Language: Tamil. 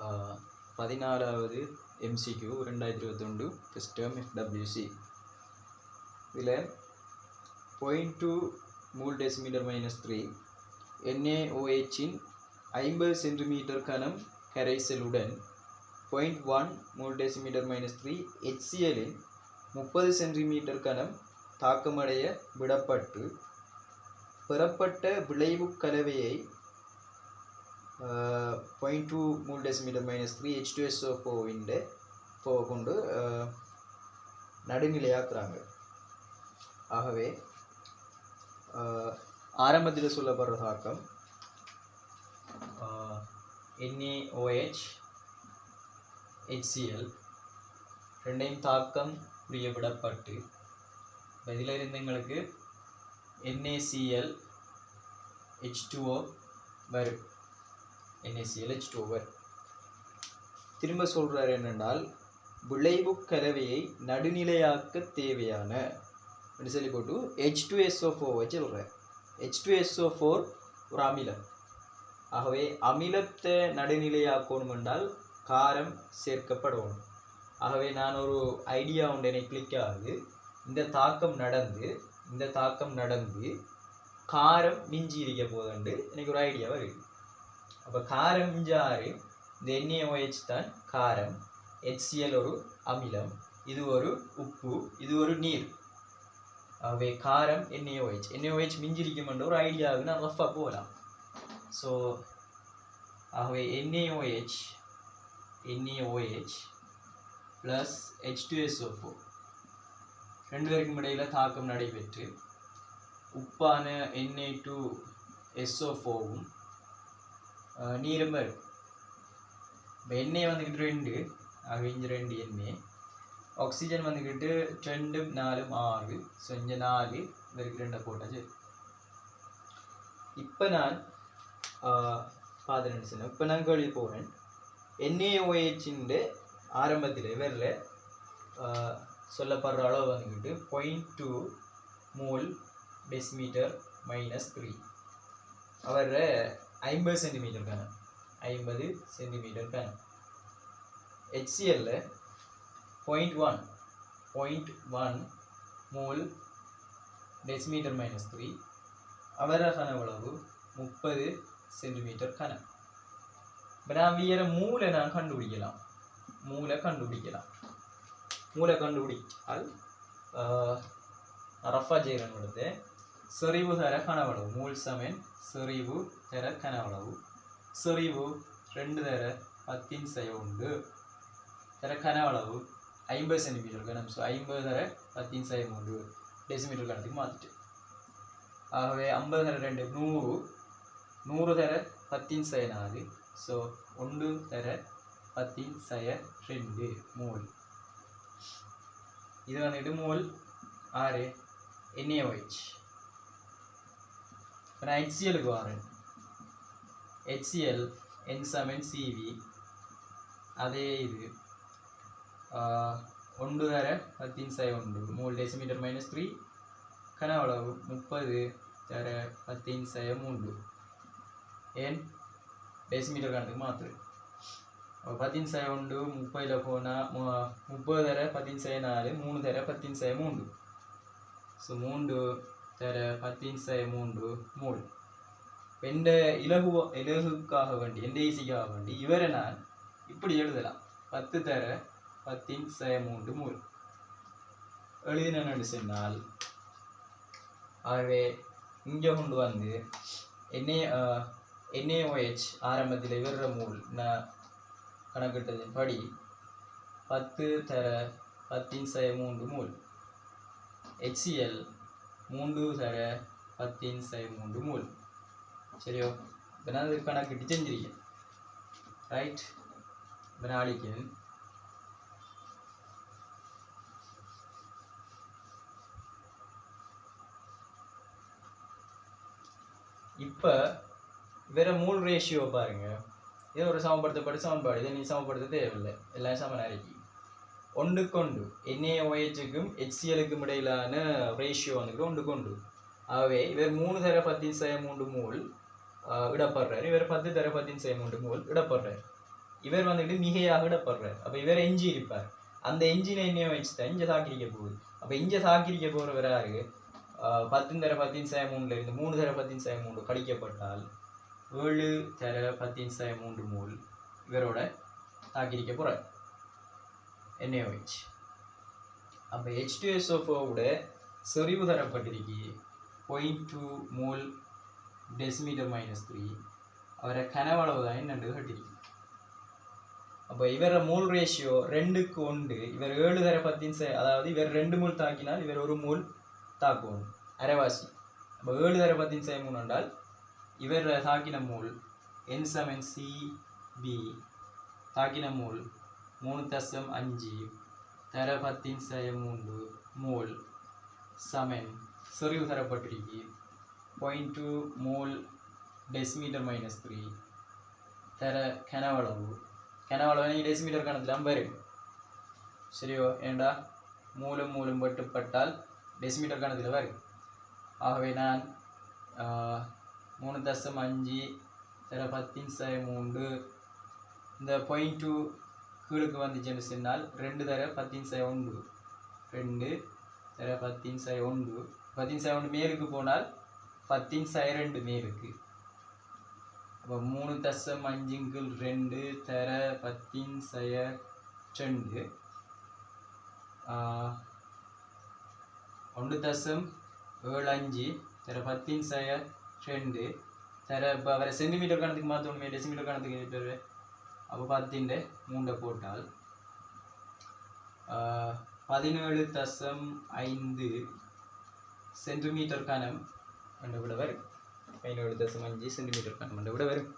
16வது MCQ 2021 ஃபர்ஸ்ட் டேர்ம் FWC. இதில் 0.2 மூல் டெசிமீட்டர் -3 NaOH இன் 50 சென்டிமீட்டர் கனம் கரைசலுடன் 0.1 மூல் டெசிமீட்டர் -3 HCl இன் 30 சென்டிமீட்டர் கனம் தாக்கமடைய விடப்பட்டு பெறப்பட்ட விளைவு கலவையை 0.2 மூல் டெசிமீட்டர் -3 H2SO4 இன்டு கொண்டு நடுநிலையாக்குறாங்க. ஆகவே ஆரம்பத்தில் சொல்லப்படுற தாக்கம் NaOH HCl ரெண்டையும் தாக்கம் புரிய விடப்பட்டு இதில் இருந்து எங்களுக்கு NaCl H2O வரும். NaCl H2O வரும். திரும்ப சொல்றாரு என்னென்றால் விளைவு கலவையை நடுநிலையாக்க தேவையான சொல்லி போட்டு H2SO4 சொல்றார். H2SO4 ஒரு அமிலம். ஆகவே அமிலத்தை நடுநிலையாக்கணும் என்றால் காரம் சேர்க்கப்படணும். ஆகவே நான் ஒரு ஐடியா உண்டு என்னை கிளிக் ஆகுது. இந்த தாக்கம் நடந்து காரம் மிஞ்சி இருக்க போதுண்டு எனக்கு ஒரு ஐடியா வருது. அப்போ காரம் மிஞ்சாறு இந்த NaOH தான் காரம், HCl ஒரு அமிலம், இது ஒரு உப்பு, இது ஒரு நீர். ஆகவே காரம் NaOH மிஞ்சிருக்குமென்ற ஒரு ஐடியாவுக்கு நான் ரஃபாக போகலாம். ஸோ ஆகவே NaOH ப்ளஸ் H2SO4 ரெண்டு பேருக்கும் இடையில் தாக்கம் நடைபெற்று உப்பான Na2SO4வும் நீரும் வரும். இப்போ எண்ணெய் வந்துக்கிட்டு 2, ஆக இங்கே 2 எண்ணெய், ஆக்சிஜன் வந்துக்கிட்டு 2 4 6, ஸோ இங்கே 4 இவருக்கு 2 போட்டாச்சு. இப்போ நான் பார்த்துன்னு இப்போ நான் கேள்வி போகிறேன். NaOH ஆரம்பத்தில் இவரில் சொல்லப்படுற அளவு வந்துக்கிட்டு 0.2 மூல் டெசிமீட்டர் -3 அவர் 50 சென்டிமீட்டர் கனம், 50 சென்டிமீட்டர் கனம். HCl 0.1 மூல் டெசிமீட்டர் -3 அவர கனவளவு 30 சென்டிமீட்டர் கனம். இப்போ நான் வேற மூளை கண்டுபிடிக்கலாம். மூளை கண்டுபிடிச்சால் ரஃபா ஜெயரன் கொடுத்து செறிவு தர கனவளவு மூல் சமன் செறிவு தர கனவளவு செறிவு 2 தர 10 தர கனவளவு 50 சென்டிமீட்டர் கனம். ஸோ 50 தர 10 டெசிமீட்டர் கணத்துக்கு மாற்றிட்டு, ஆகவே 50 தர 2 100, 100 தர 10 ஸோ 1 தர 10 மூல். இது வந்துட்டு மூல் 6 NaOH. இப்போ நான் HClக்கு வரேன். HCl N சமன் CV, அதே இது 1 தர 10 மூல் டெசிமீட்டர் -3 கனவளவு 30 தர 10 ஏன் டெசிமீட்டர் கணத்துக்கு மாற்று. 10 30 போனால் 30 தர 10 3 தர 10 ஸோ 3 தர 10 மூல். எந்த இலகுக்காக வேண்டி, எந்த ஈஸிக்காக வேண்டி இவரை நான் இப்படி எழுதலாம். 10 தர 10 மூல் எழுதினு சொன்னால், ஆகவே இங்கே கொண்டு வந்து NaOH ஆரம்பத்தில் இவர மூல் நான் கணக்கிட்டதின் படி 10 தர 10 மூல், HCl 3 தர 10 மூல். சரியோ? இப்போ நான் அது கணக்கிட்டு செஞ்சிருக்கேன். ரைட்? இப்போ நான் அழிக்கிறேன். இப்போ வேற மூல் ரேஷியோ பாருங்க. இது ஒரு சமப்படுத்தப்பட்ட சமன்பாடு. இதை நீ சமப்படுத்த தேவையில்லை, எல்லாம் சமனாரிக்கு. ஒன்றுக்கொண்டு NaOHக்கும் HClக்கும் இடையிலான ரேஷியோ வந்துட்டு ஒன்றுக்கொண்டு. ஆகவே இவர் 3 தர 10 மூல் இடப்படுறாரு, இவர் 10 தர 10 மூல் இடப்படுறாரு. இவர் வந்துட்டு மிகையாக இடப்படுறார். அப்போ இவர் எஞ்சி இருப்பார். அந்த எஞ்சினை என்ன வச்சு தான் இங்கே தாக்கிரிக்க போகுது. அப்போ இங்கே தாக்கிரிக்க போகிறவராரு 10 தர 10/3 இருந்து 3 தர 10/3 கழிக்கப்பட்டால் 7 தர 10/3 மூல் இவரோட தாக்கிரிக்க போகிறார் எண்ணெயை வச்சு. அப்போ H2SO4 செறிவு தரப்பட்டிருக்கு 0.2 மோல் டெசிமீட்டர் -3. அவரை கனவளவு தான் என்னண்டு கட்டிருக்கு. அப்போ இவர மோல் ரேஷியோ 2:1. இவர் 7 தர 10 அதாவது இவர் 2 மூல் தாக்கினால் இவர் 1 மூல் தாக்குவோம் அரைவாசி. அப்போ 7 தர 10/3 என்றால் இவர் தாக்கின மூல் N7CB தாக்கின மூல் 3.5 தர 10/3 மூல் சமன் செறிவு தரப்பட்டிருக்கு 0.2 மோல் டெசிமீட்டர் -3 தர கனவளவு. கனவளவு டெசிமீட்டர் கணத்தில் வரும். சரியோ? ஏண்டா மூலம் மூலம் வெட்டுப்பட்டால் டெசிமீட்டர் கணத்தில் வரும். ஆகவே நான் 3.5 தர 10/3 இந்த 0.2 கீழுக்கு வந்துச்சுன்னு சொன்னால் 2 தர 10/1 2 தர 10/1 10/1 மேலுக்கு போனால் 10/2 மேலுக்கு. அப்போ 3.5 2 தர 10/2 1.75 தர 10/2 தர. இப்போ அவரை சென்டிமீட்டர் கணத்துக்கு மாற்றணுமே, டெசிமீட்டர் கணத்துக்கு. அப்போ 10/3 போட்டால் 17.5 சென்டிமீட்டர் கனம் விட வரும். 17.5 சென்டிமீட்டர் கனம் விட வரும்.